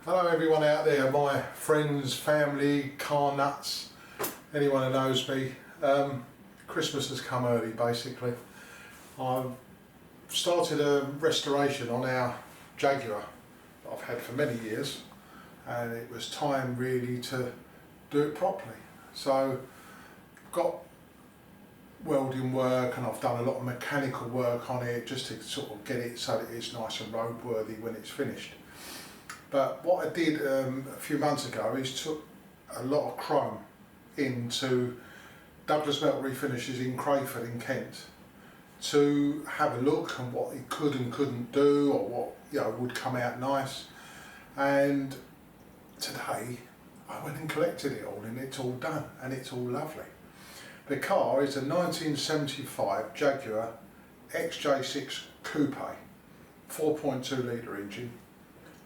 Hello everyone out there, my friends, family, car nuts, anyone who knows me. Christmas has come early basically. I've started a restoration on our Jaguar that I've had for many years, and it was time really to do it properly. So I've got welding work and I've done a lot of mechanical work on it just to sort of get it so that it's nice and roadworthy when it's finished. But what I did a few months ago is took a lot of chrome into Douglas Metal Refinishes in Crayford in Kent to have a look at what it could and couldn't do, or what would come out nice. And today I went and collected it all, and it's all done and it's all lovely. The car is a 1975 Jaguar XJC Coupe, 4.2 litre engine,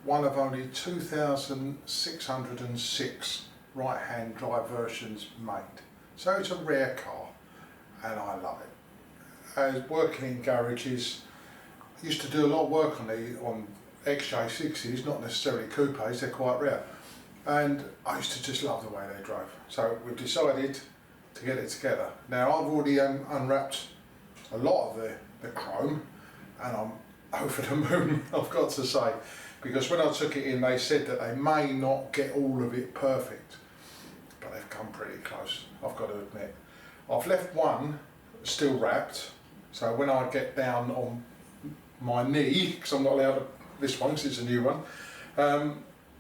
one of only 2,606 right-hand drive versions made. So it's a rare car and I love it. As working in garages, I used to do a lot of work on XJ6s, not necessarily coupes, they're quite rare. And I used to just love the way they drove. So we've decided to get it together. Now I've already unwrapped a lot of the chrome, and I'm over the moon, I've got to say, because when I took it in they said that they may not get all of it perfect, but they've come pretty close, I've got to admit. I've left one still wrapped, so when I get down on my knee, because I'm not allowed to, this one because it's a new one,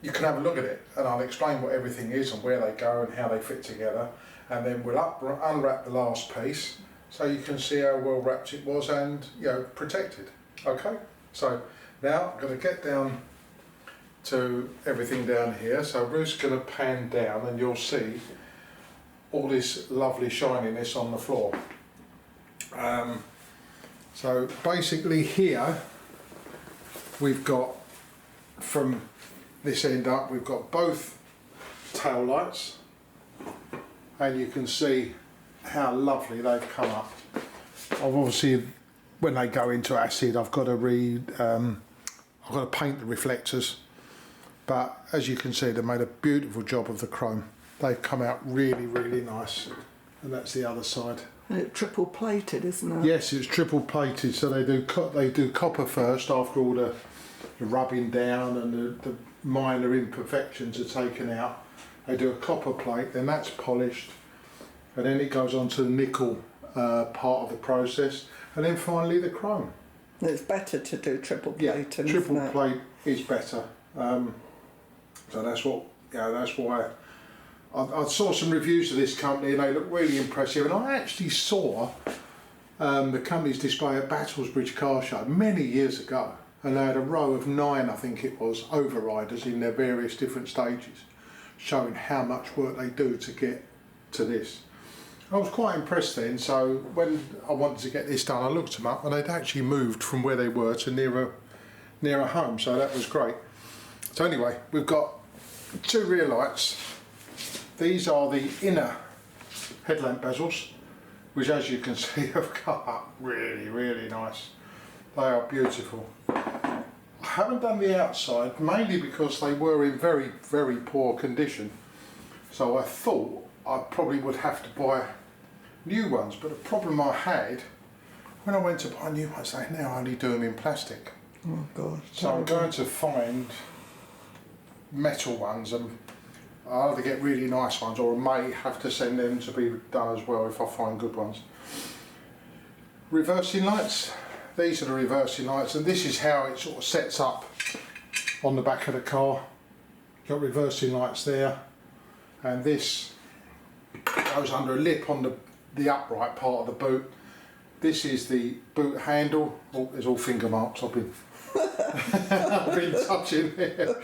you can have a look at it and I'll explain what everything is and where they go and how they fit together, and then we'll unwrap the last piece so you can see how well wrapped it was and protected. Okay, so now I'm going to get down to everything down here. So Ruth's going to pan down and you'll see all this lovely shininess on the floor. So basically here we've got, from this end up, we've got both tail lights, and you can see how lovely they've come up. I've obviously, when they go into acid, I've got to paint the reflectors, but as you can see they made a beautiful job of the chrome. They've come out really, really nice, and that's the other side. And it's triple plated, isn't it? Yes, it's triple plated, so they do copper first after all the rubbing down and the minor imperfections are taken out. They do a copper plate, then that's polished, and then it goes on to the nickel part of the process, and then finally the chrome. It's better to do triple plating. Yeah, triple plate is better. So that's what, that's why I saw some reviews of this company and they look really impressive. And I actually saw the company's display at Battlesbridge Car Show many years ago, and they had a row of 9, I think it was, overriders in their various different stages, showing how much work they do to get to this. I was quite impressed then, so when I wanted to get this done I looked them up and they'd actually moved from where they were to nearer home, so that was great. So anyway, we've got 2 rear lights. These are the inner headlamp bezels, which as you can see have cut up really, really nice. They are beautiful. I haven't done the outside, mainly because they were in very, very poor condition. So I thought I probably would have to buy new ones, but the problem I had, when I went to buy new ones, they now only do them in plastic. Oh God. So I'm going to find metal ones, and I'll either get really nice ones or I may have to send them to be done as well if I find good ones. Reversing lights. These are the reversing lights, and this is how it sort of sets up on the back of the car. Got reversing lights there, and this goes under a lip on the upright part of the boot. This is the boot handle. Oh, there's all finger marks. I've been I've been touching here.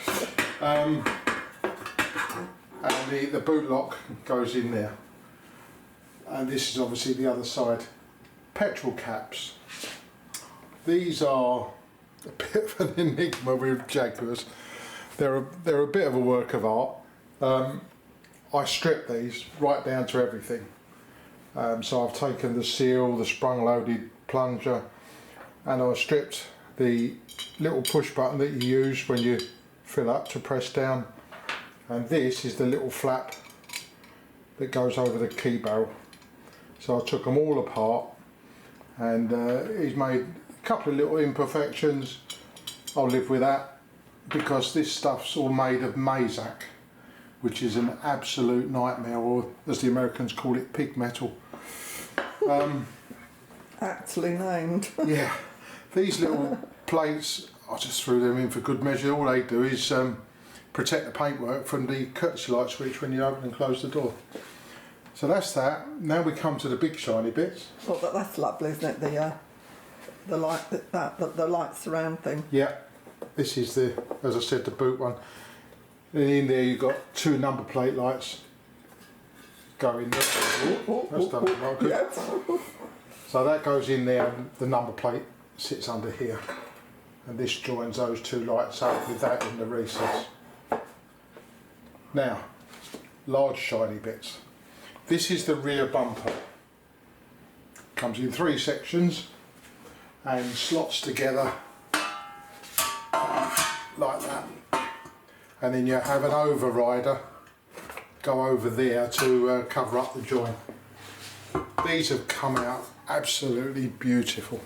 And the boot lock goes in there. And this is obviously the other side. Petrol caps. These are a bit of an enigma with Jaguars. They're a bit of a work of art. I stripped these right down to everything. So I've taken the seal, the sprung loaded plunger, and I've stripped the little push button that you use when you fill up to press down, and this is the little flap that goes over the key barrel. So I took them all apart, and he's made a couple of little imperfections. I'll live with that, because this stuff's all made of Mazak, which is an absolute nightmare, or as the Americans call it, pig metal. Aptly named. Yeah, these little plates, I just threw them in for good measure. All they do is protect the paintwork from the courtesy light switch when you open and close the door. So that's that. Now we come to the big shiny bits. Well, that's lovely, isn't it? The light, the light surround thing. Yeah, this is the, as I said, the boot one. And in there you've got two number plate lights going there. That's done it right good. Yes. So that goes in there, and the number plate sits under here, and this joins those two lights up with that in the recess. Now, large shiny bits. This is the rear bumper. Comes in 3 sections and slots together like that, and then you have an overrider go over there to cover up the joint. These have come out absolutely beautiful.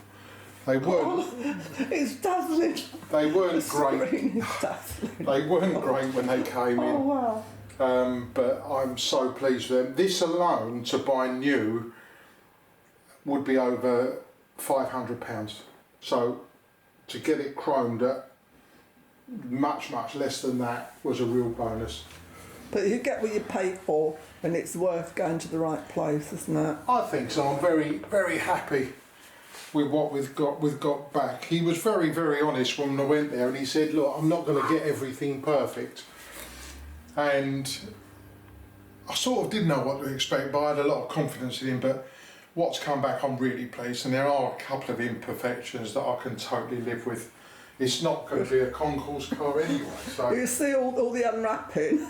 They weren't. It's dazzling. They weren't The great. screen is dazzling. They weren't great when they came in. Oh wow. But I'm so pleased with them. This alone, to buy new, would be over £500. So to get it chromed at much less than that was a real bonus. But you get what you pay for, and it's worth going to the right place, isn't it? I think so. I'm very happy with what we've got back. He was very honest when I went there, and he said, look, I'm not going to get everything perfect. And I sort of didn't know what to expect, but I had a lot of confidence in him. But what's come back, I'm really pleased, and there are a couple of imperfections that I can totally live with. It's not going to be a concourse car anyway. So You see all the unwrapping.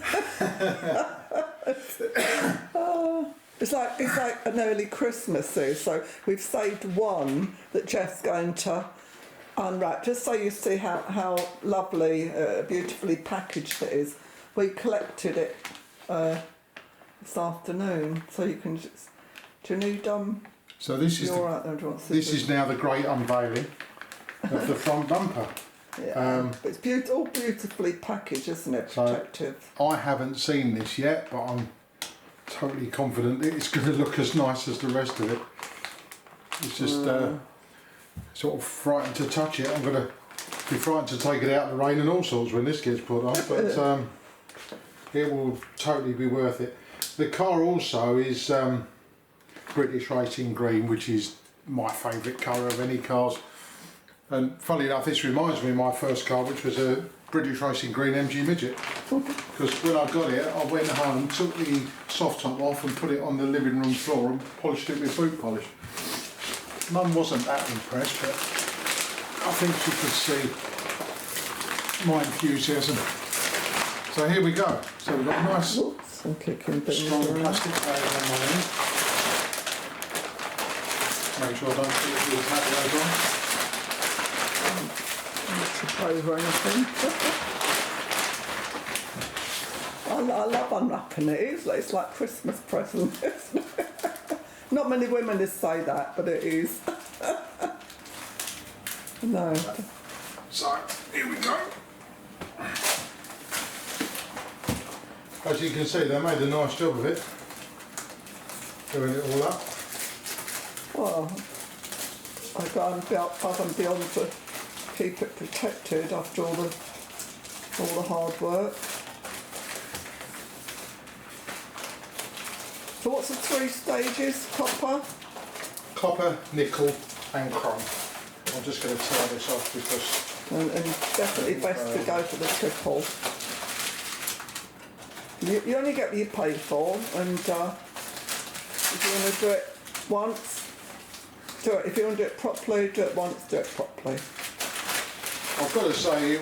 It's like an early Christmas do. So we've saved one that Jeff's going to unwrap, just so you see how lovely, beautifully packaged it is. We collected it this afternoon, so you can just. Do you need so this is right there, do you want this is now the great unveiling of the front bumper. Yeah, but it's all beautifully packaged, isn't it? Protective. So I haven't seen this yet, but I'm totally confident that it's going to look as nice as the rest of it. It's just sort of frightened to touch it. I'm going to be frightened to take it out in the rain and all sorts when this gets put on, but it will totally be worth it. The car also is British Racing Green, which is my favourite colour of any cars. And funny enough, this reminds me of my first car, which was a British Racing Green MG Midget. Because when I got it, I went home, took the soft top off and put it on the living room floor and polished it with boot polish. Mum wasn't that impressed, but I think she could see my enthusiasm. So here we go. So we've got a nice Some kicking things strong around. plastic bag on my end. Make sure I don't put the tap those on. Trip over anything. I love unwrapping it. It's like Christmas present, isn't it? Not many women just say that, but it is. No. So here we go. As you can see, they made a nice job of it, doing it all up. Well, I go above and beyond to keep it protected after all the hard work. So what's the 3 stages? Copper, nickel and chrome. I'm just going to tear this off because... And definitely best to go for the triple. You only get what you pay for, and if you want to do it once, do it. If you want to do it properly, do it once, do it properly. I've got to say,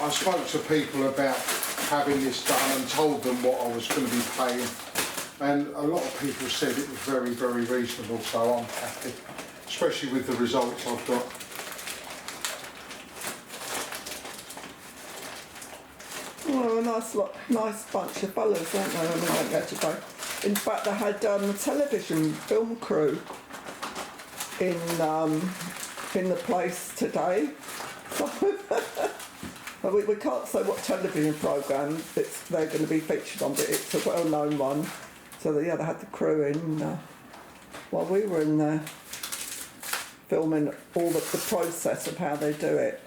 I spoke to people about having this done and told them what I was going to be paying, and a lot of people said it was very reasonable, so I'm happy, especially with the results I've got. nice bunch of fellas, weren't they, when we went there today? In fact, they had the television film crew in the place today. So we can't say what television programme they're going to be featured on, but it's a well-known one. So yeah, they had the crew in while we were in there, filming all the process of how they do it.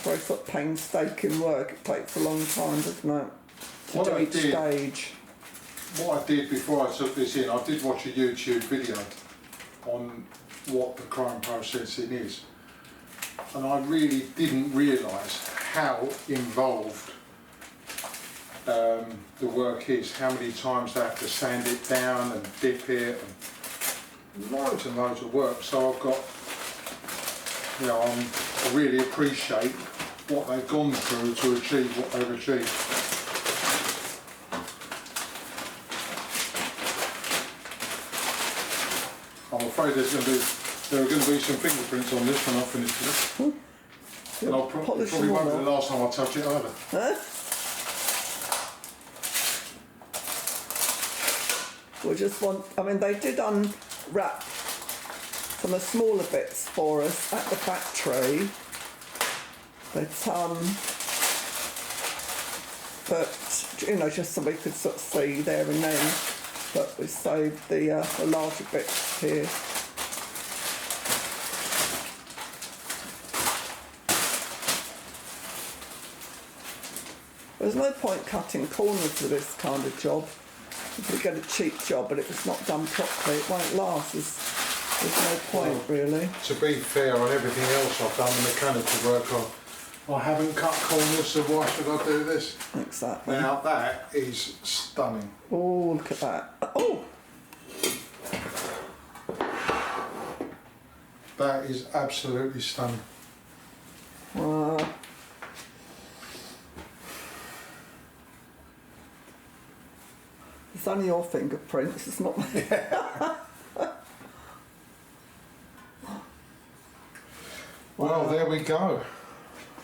Very sort of painstaking work. It takes a long time, doesn't it, to do each stage. What I did before I took this in, I did watch a YouTube video on what the chrome processing is, and I really didn't realise how involved the work is, how many times they have to sand it down and dip it, and loads of work. So I've got, I really appreciate what they've gone through to achieve what they've achieved. I'm afraid there are going to be some fingerprints on this when I finish it. And I'll probably won't be the last time I touch it either. Huh? We just want, they did unwrap some of the smaller bits for us at the factory, but just so we could sort of see there and then. But we saved the larger bits here. There's no point cutting corners for this kind of job. If we get a cheap job but it's not done properly, it won't last. There's no point, really. To be fair, on everything else I've done, the mechanical work I haven't cut corners, so why should I do this? Exactly. Now that is stunning. Oh, look at that. Oh! That is absolutely stunning. It's only your fingerprints, it's not mine. Well, there we go.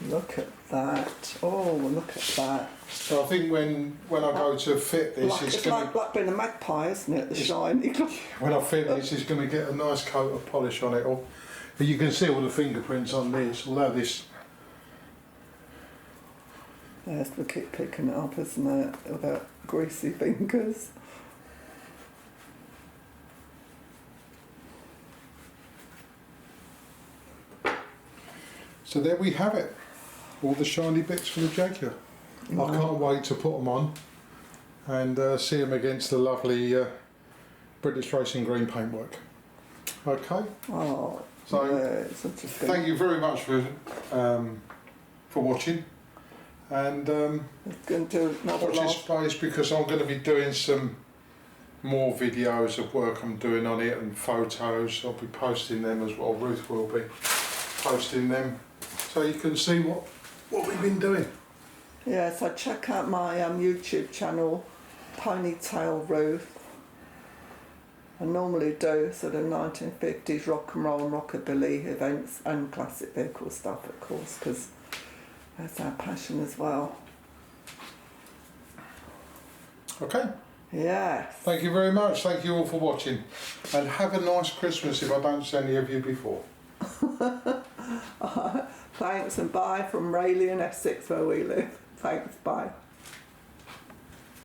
Look at that. Oh, look at that. So I think when I go to fit this, it's like being a magpie, isn't it? The shiny. When I fit this, it's going to get a nice coat of polish on it. But you can see all the fingerprints on this, although this... Yes, we keep picking it up, isn't it? With our greasy fingers. So there we have it. All the shiny bits for the Jaguar. I can't wait to put them on and see them against the lovely British Racing Green paintwork. Okay. Oh, so yeah, it's thank you very much for watching, and going to watch this space, because I'm going to be doing some more videos of work I'm doing on it and photos. I'll be posting them as well. Ruth will be posting them, so you can see what we've been doing. Yeah, so check out my YouTube channel, Ponytail Ruth. I normally do sort of 1950s rock and roll and rockabilly events and classic vehicle stuff, of course, because that's our passion as well. Okay. Yes. Thank you very much. Thank you all for watching, and have a nice Christmas if I don't see any of you before. Thanks, and bye from Rayleigh in Essex, where we live. Thanks, bye.